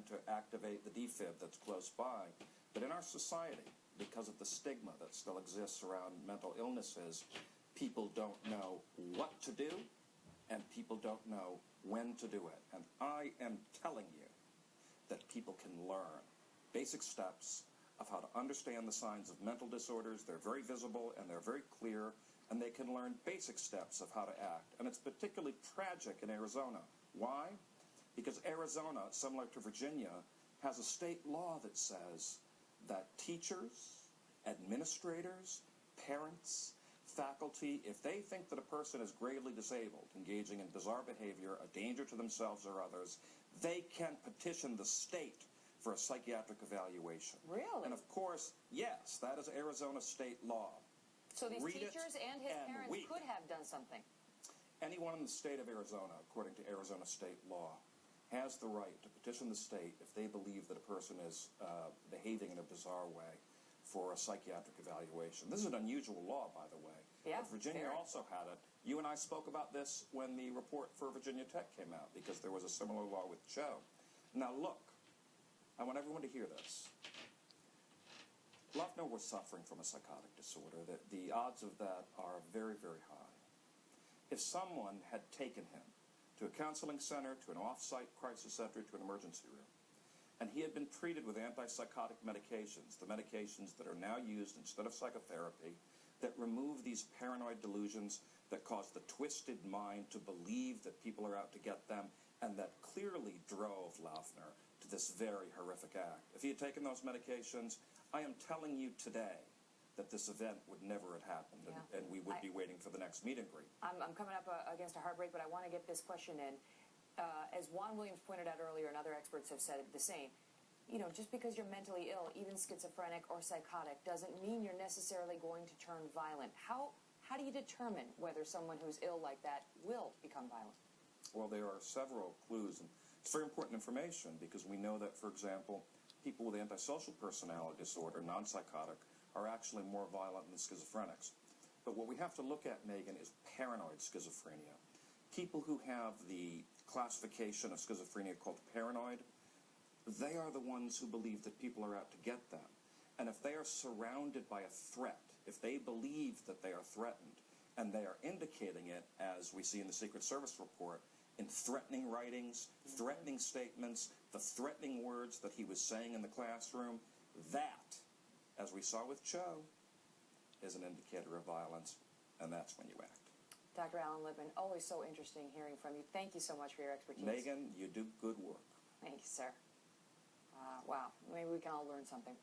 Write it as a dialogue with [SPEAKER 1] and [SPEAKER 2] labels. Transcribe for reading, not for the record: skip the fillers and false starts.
[SPEAKER 1] trying to activate the defib that's close by. But in our society, because of the stigma that still exists around mental illnesses, people don't know what to do, and people don't know when to do it. And I am telling you that people can learn basic steps of how to understand the signs of mental disorders. They're very visible and they're very clear, and they can learn basic steps of how to act. And it's particularly tragic in Arizona. Why? Because Arizona, similar to Virginia, has a state law that says that teachers, administrators, parents, faculty, if they think that a person is gravely disabled, engaging in bizarre behavior, a danger to themselves or others, they can petition the state for a psychiatric evaluation.
[SPEAKER 2] Really?
[SPEAKER 1] And of course, yes, that is Arizona state law.
[SPEAKER 2] So these
[SPEAKER 1] Read
[SPEAKER 2] teachers and his parents could have done something.
[SPEAKER 1] Anyone in the state of Arizona, according to Arizona state law, has the right to petition the state if they believe that a person is behaving in a bizarre way for a psychiatric evaluation. This is an unusual law, by the way.
[SPEAKER 2] Yeah,
[SPEAKER 1] but Virginia
[SPEAKER 2] very.
[SPEAKER 1] also had it. You and I spoke about this when the report for Virginia Tech came out, because there was a similar law with Joe. Now look, I want everyone to hear this. Luffner was suffering from a psychotic disorder. The odds of that are very, very high. If someone had taken him to a counseling center, to an off-site crisis center, to an emergency room, and he had been treated with antipsychotic medications, the medications that are now used instead of psychotherapy, that remove these paranoid delusions, that cause the twisted mind to believe that people are out to get them, and that clearly drove Luffner to this very horrific act. If he had taken those medications, I am telling you today that this event would never have happened, and we would be waiting for the next meet and greet.
[SPEAKER 2] I'm coming up against a hard break, but I want to get this question in. As Juan Williams pointed out earlier, and other experts have said the same, you know, just because you're mentally ill, even schizophrenic or psychotic, doesn't mean you're necessarily going to turn violent. How do you determine whether someone who's ill like that will become violent?
[SPEAKER 1] Well, there are several clues, and it's very important information, because we know that, for example, people with antisocial personality disorder, non-psychotic, are actually more violent than schizophrenics. But what we have to look at, Megan, is paranoid schizophrenia. People who have the classification of schizophrenia called paranoid, they are the ones who believe that people are out to get them. And if they are surrounded by a threat, if they believe that they are threatened, and they are indicating it, as we see in the Secret Service report, in threatening writings, threatening statements, the threatening words that he was saying in the classroom, that, as we saw with Cho, is an indicator of violence, and that's when you act.
[SPEAKER 2] Dr. Alan Lippman, always so interesting hearing from you. Thank you so much for your expertise.
[SPEAKER 1] Megan, you do good work.
[SPEAKER 2] Thank you, sir. Wow, maybe we can all learn something.